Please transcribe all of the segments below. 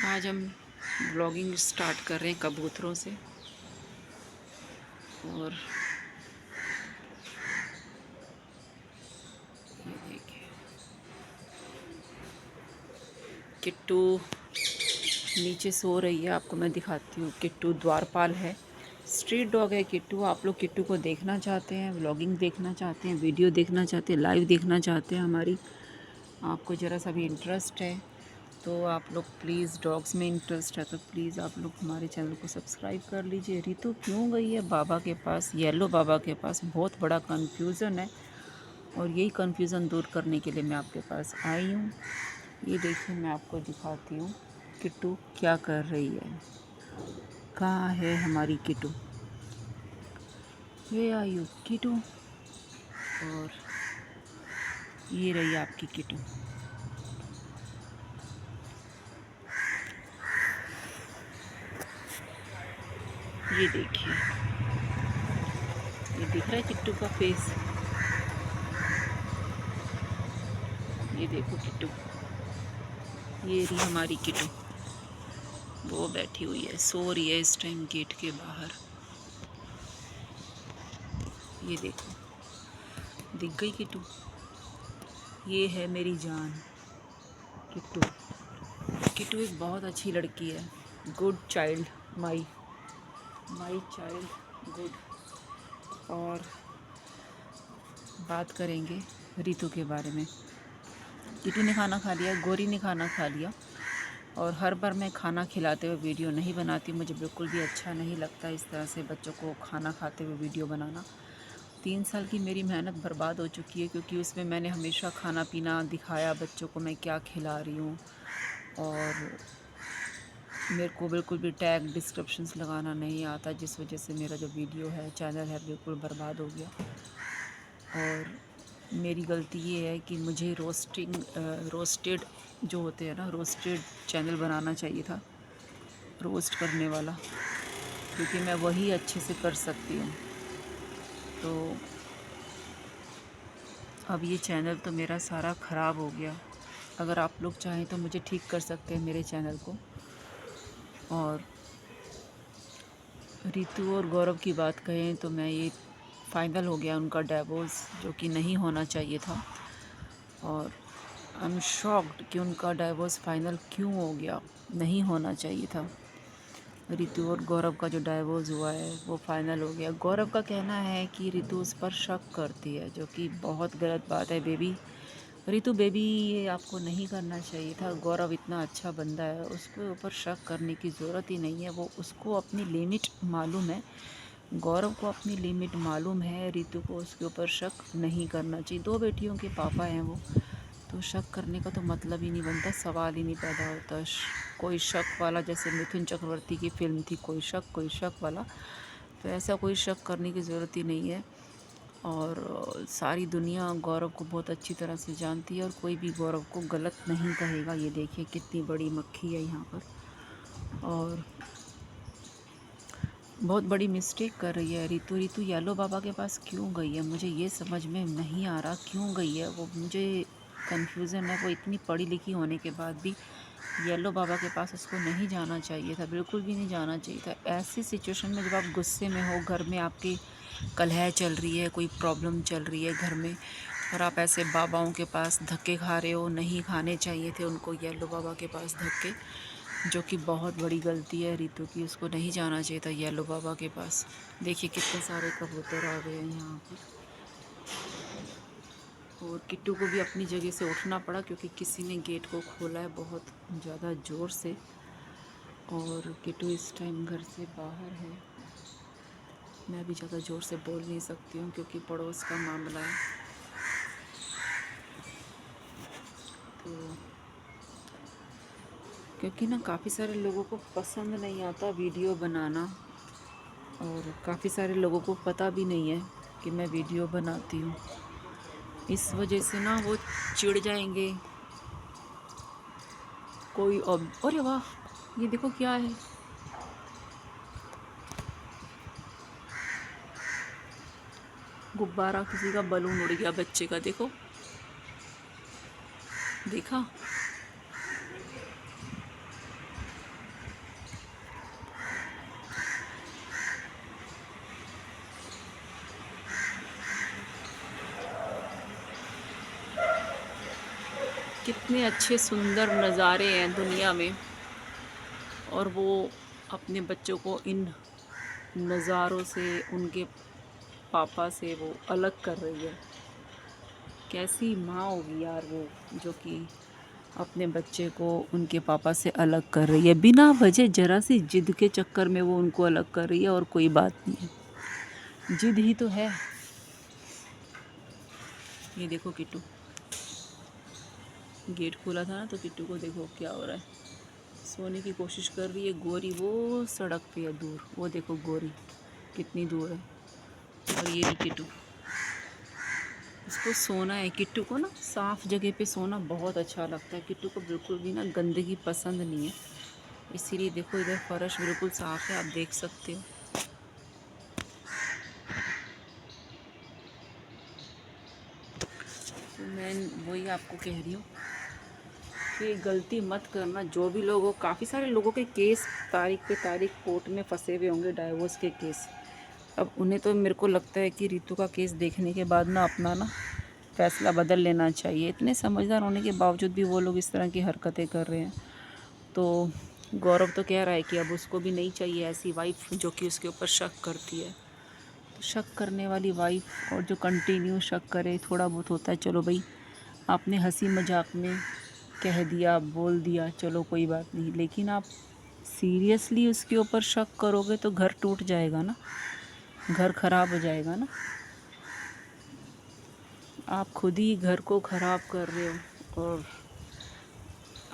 आज हम blogging start कर रहे हैं कबूतरों से। और ये देखिए किट्टू नीचे सो रही है। आपको मैं दिखाती हूँ। किट्टू द्वारपाल है, स्ट्रीट डॉग है किट्टू। आप लोग किट्टू को देखना चाहते हैं, व्लॉगिंग देखना चाहते हैं, वीडियो देखना चाहते हैं, लाइव देखना चाहते हैं हमारी, आपको ज़रा सा भी इंटरेस्ट है तो आप लोग प्लीज़, डॉग्स में इंटरेस्ट है तो प्लीज़ आप लोग हमारे चैनल को सब्सक्राइब कर लीजिए। रितु क्यों गई है बाबा के पास, येलो बाबा के पास? बहुत बड़ा कन्फ्यूज़न है और यही कन्फ्यूज़न दूर करने के लिए मैं आपके पास आई हूँ। ये देखिए, मैं आपको दिखाती हूँ किट्टू क्या कर रही है। कहाँ है हमारी किट्टू? ये आयु किट्टू, और ये रही आपकी किट्टू। ये देखिए, ये दिख रहा है किट्टू का फेस। ये देखो किट्टू, ये रही हमारी किट्टू। वो बैठी हुई है, सो रही है इस टाइम गेट के बाहर। ये देखो, दिख गई किट्टू। ये है मेरी जान किट्टू। किट्टू एक बहुत अच्छी लड़की है, good child, my child good. और बात करेंगे रितु के बारे में। किट्टू ने खाना खा लिया, गोरी ने खाना खा लिया। और हर बार मैं खाना खिलाते हुए वीडियो नहीं बनाती, मुझे बिल्कुल भी अच्छा नहीं लगता इस तरह से बच्चों को खाना खाते हुए वीडियो बनाना। 3 साल की मेरी मेहनत बर्बाद हो चुकी है, क्योंकि उसमें मैंने हमेशा खाना पीना दिखाया, बच्चों को मैं क्या खिला रही हूँ। और मेरे को बिल्कुल भी टैग डिस्क्रिप्शंस लगाना नहीं आता, जिस वजह से मेरा जो वीडियो है, चैनल है, बिल्कुल बर्बाद हो गया। और मेरी गलती ये है कि मुझे रोस्टेड जो होते हैं ना, रोस्टेड चैनल बनाना चाहिए था, रोस्ट करने वाला, क्योंकि मैं वही अच्छे से कर सकती हूँ। तो अब ये चैनल तो मेरा सारा ख़राब हो गया। अगर आप लोग चाहें तो मुझे ठीक कर सकते हैं मेरे चैनल को। और रितु और गौरव की बात कहें तो मैं ये फाइनल हो गया उनका डिवोर्स, जो कि नहीं होना चाहिए था। और आई एम शॉक्ड कि उनका डिवोर्स फाइनल क्यों हो गया, नहीं होना चाहिए था। रितु और गौरव का जो डिवोर्स हुआ है वो फाइनल हो गया। गौरव का कहना है कि रितु उस पर शक करती है, जो कि बहुत गलत बात है बेबी। रितु बेबी, ये आपको नहीं करना चाहिए था। गौरव इतना अच्छा बंदा है, उसके ऊपर शक करने की ज़रूरत ही नहीं है। वो, उसको अपनी लिमिट मालूम है, गौरव को अपनी लिमिट मालूम है। रितु को उसके ऊपर शक नहीं करना चाहिए। 2 बेटियों के पापा हैं वो, तो शक करने का तो मतलब ही नहीं बनता, सवाल ही नहीं पैदा होता। कोई शक वाला, जैसे मिथुन चक्रवर्ती की फ़िल्म थी, कोई शक वाला, तो ऐसा कोई शक करने की ज़रूरत ही नहीं है। और सारी दुनिया गौरव को बहुत अच्छी तरह से जानती है, और कोई भी गौरव को गलत नहीं कहेगा। ये देखिए कितनी बड़ी मक्खी है यहाँ पर, और बहुत बड़ी मिस्टेक कर रही है रितु। रितु येलो बाबा के पास क्यों गई है, मुझे ये समझ में नहीं आ रहा क्यों गई है वो। मुझे कन्फ्यूज़न है, वो इतनी पढ़ी लिखी होने के बाद भी येलो बाबा के पास उसको नहीं जाना चाहिए था, बिल्कुल भी नहीं जाना चाहिए था। ऐसी सिचुएशन में जब आप गुस्से में हो, घर में आपके कलह चल रही है, कोई प्रॉब्लम चल रही है घर में, और आप ऐसे बाबाओं के पास धक्के खा रहे हो, नहीं खाने चाहिए थे उनको येलो बाबा के पास धक्के, जो कि बहुत बड़ी गलती है रितु की। उसको नहीं जाना चाहिए था येलो बाबा के पास। देखिए कितने सारे कबूतर आ गए हैं यहाँ पर। और किट्टू को भी अपनी जगह से उठना पड़ा, क्योंकि किसी ने गेट को खोला है बहुत ज़्यादा ज़ोर से। और किट्टू इस टाइम घर से बाहर है। मैं भी ज़्यादा ज़ोर से बोल नहीं सकती हूँ, क्योंकि पड़ोस का मामला है। तो क्योंकि ना काफ़ी सारे लोगों को पसंद नहीं आता वीडियो बनाना, और काफ़ी सारे लोगों को पता भी नहीं है कि मैं वीडियो बनाती हूँ। इस वजह से ना वो चिढ़ जाएंगे। कोई अरे वाह, ये देखो क्या है, गुब्बारा, किसी का बलून उड़ गया बच्चे का, देखो, देखा। इतने अच्छे सुंदर नज़ारे हैं दुनिया में, और वो अपने बच्चों को इन नज़ारों से, उनके पापा से वो अलग कर रही है। कैसी माँ होगी यार वो, जो कि अपने बच्चे को उनके पापा से अलग कर रही है, बिना वजह ज़रा सी जिद के चक्कर में वो उनको अलग कर रही है, और कोई बात नहीं है, जिद ही तो है। ये देखो किट्टू, गेट खोला था ना, तो किट्टू को देखो क्या हो रहा है, सोने की कोशिश कर रही है। गोरी वो सड़क पे है दूर, वो देखो गोरी कितनी दूर है, और ये भी किट्टू, इसको सोना है। किट्टू को ना साफ़ जगह पे सोना बहुत अच्छा लगता है, किट्टू को बिल्कुल भी ना गंदगी पसंद नहीं है, इसीलिए देखो इधर फर्श बिल्कुल साफ़ है, आप देख सकते हो। तो मैं वही आपको कह रही हूँ कि गलती मत करना, जो भी लोग हो। काफ़ी सारे लोगों के केस तारीख पे तारीख कोर्ट में फंसे हुए होंगे, डाइवोर्स के केस। अब उन्हें तो मेरे को लगता है कि रितु का केस देखने के बाद ना अपना ना फ़ैसला बदल लेना चाहिए। इतने समझदार होने के बावजूद भी वो लोग इस तरह की हरकतें कर रहे हैं। तो गौरव तो कह रहा है कि अब उसको भी नहीं चाहिए ऐसी वाइफ जो कि उसके ऊपर शक करती है। तो शक करने वाली वाइफ, और जो कंटिन्यू शक करे, थोड़ा बहुत होता है, चलो भाई आपने हंसी मजाक में कह दिया, बोल दिया, चलो कोई बात नहीं, लेकिन आप सीरियसली उसके ऊपर शक करोगे तो घर टूट जाएगा ना, घर ख़राब हो जाएगा ना। आप खुद ही घर को ख़राब कर रहे हो, और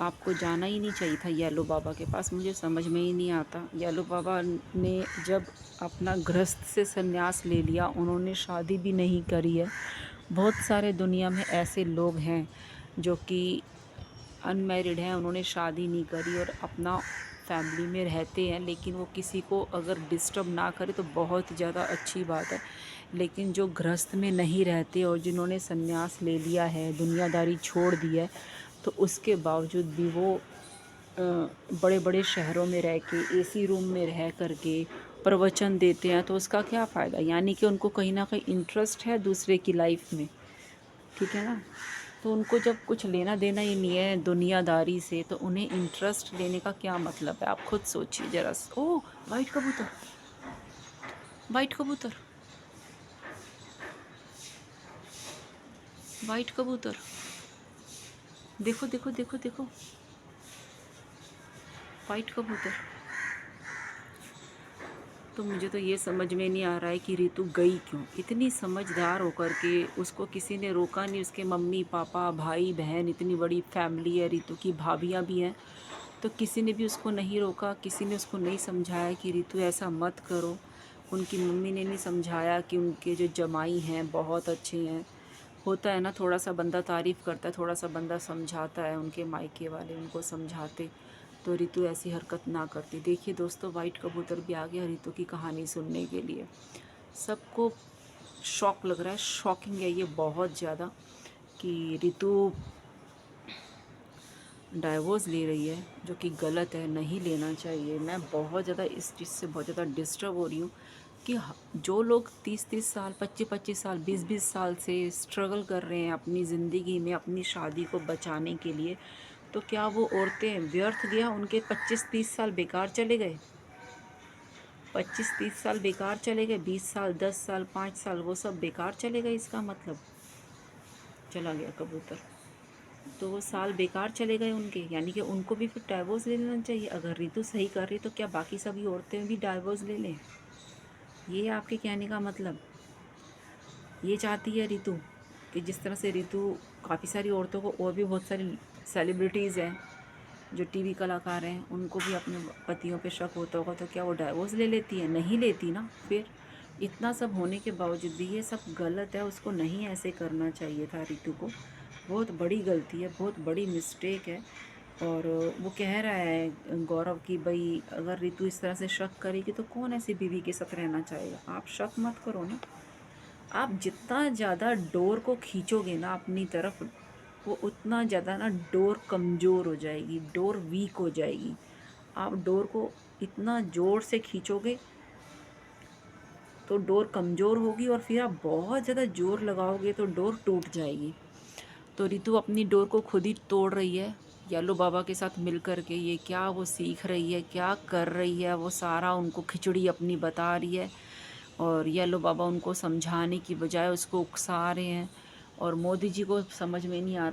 आपको जाना ही नहीं चाहिए था येलो बाबा के पास। मुझे समझ में ही नहीं आता, येलो बाबा ने जब अपना गृहस्थ से संन्यास ले लिया, उन्होंने शादी भी नहीं करी है। बहुत सारे दुनिया में ऐसे लोग हैं जो कि अनमैरिड हैं, उन्होंने शादी नहीं करी और अपना फैमिली में रहते हैं, लेकिन वो किसी को अगर डिस्टर्ब ना करे तो बहुत ज़्यादा अच्छी बात है। लेकिन जो गृहस्थ में नहीं रहते और जिन्होंने संन्यास ले लिया है, दुनियादारी छोड़ दी है, तो उसके बावजूद भी वो बड़े बड़े शहरों में रह के, एसी रूम में रह करके प्रवचन देते हैं, तो उसका क्या फ़ायदा? यानी कि उनको कहीं ना कहीं इंटरेस्ट है दूसरे की लाइफ में, ठीक है ना। तो उनको जब कुछ लेना देना ही नहीं है दुनियादारी से, तो उन्हें इंटरेस्ट लेने का क्या मतलब है? आप खुद सोचिए ज़रा। ओह, वाइट कबूतर, वाइट कबूतर, वाइट कबूतर, देखो देखो देखो देखो, वाइट कबूतर। तो मुझे तो ये समझ में नहीं आ रहा है कि रितु गई क्यों। इतनी समझदार होकर के उसको किसी ने रोका नहीं, उसके मम्मी पापा भाई बहन, इतनी बड़ी फैमिली है, रितु की भाभियाँ भी हैं, तो किसी ने भी उसको नहीं रोका, किसी ने उसको नहीं समझाया कि रितु ऐसा मत करो। उनकी मम्मी ने नहीं समझाया कि उनके जो जमाई हैं बहुत अच्छे हैं। होता है ना, थोड़ा सा बंदा तारीफ़ करता है, थोड़ा सा बंदा समझाता है, उनके मायके वाले उनको समझाते, तो रितु ऐसी हरकत ना करती। देखिए दोस्तों, वाइट कबूतर भी आ गया रितु की कहानी सुनने के लिए। सबको शौक लग रहा है, शॉकिंग है ये बहुत ज़्यादा, कि रितु डाइवोर्स ले रही है, जो कि गलत है, नहीं लेना चाहिए। मैं बहुत ज़्यादा इस चीज़ से बहुत ज़्यादा डिस्टर्ब हो रही हूँ कि जो लोग 30-30 साल, 25-25 साल, 20-20 साल से स्ट्रगल कर रहे हैं अपनी ज़िंदगी में अपनी शादी को बचाने के लिए, तो क्या वो औरतें व्यर्थ गया, उनके 25-30 साल बेकार चले गए? 25-30 साल बेकार चले गए, 20 साल, 10 साल, 5 साल, वो सब बेकार चले गए, इसका मतलब चला गया कबूतर। तो वो साल बेकार चले गए उनके, यानी कि उनको भी फिर डाइवोर्स ले लेना चाहिए। अगर रितु सही कर रही तो क्या बाकी सभी औरतें भी डाइवोर्स ले लें? ये आपके कहने का मतलब ये चाहती है रितु कि जिस तरह से रितु काफ़ी सारी औरतों को, और भी बहुत सारी सेलिब्रिटीज़ हैं जो टीवी कलाकार हैं, उनको भी अपने पतियों पे शक होता होगा, तो क्या वो डाइवोर्स ले लेती है? नहीं लेती ना। फिर इतना सब होने के बावजूद भी ये सब गलत है, उसको नहीं ऐसे करना चाहिए था रितु को। बहुत बड़ी गलती है, बहुत बड़ी मिस्टेक है। और वो कह रहा है गौरव कि भाई अगर रितु इस तरह से शक करेगी तो कौन ऐसी बीवी के साथ रहना चाहेगा? आप शक मत करो ना। आप जितना ज़्यादा डोर को खींचोगे ना अपनी तरफ, वो उतना ज़्यादा ना डोर कमज़ोर हो जाएगी, डोर वीक हो जाएगी। आप डोर को इतना ज़ोर से खींचोगे तो डोर कमज़ोर होगी, और फिर आप बहुत ज़्यादा ज़ोर लगाओगे तो डोर टूट जाएगी। तो रितु अपनी डोर को खुद ही तोड़ रही है येलो बाबा के साथ मिल कर के। ये क्या वो सीख रही है, क्या कर रही है, वो सारा उनको खिचड़ी अपनी बता रही है और येलो बाबा उनको समझाने की बजाय उसको उकसा रहे हैं। और मोदी जी को समझ में नहीं आ रहा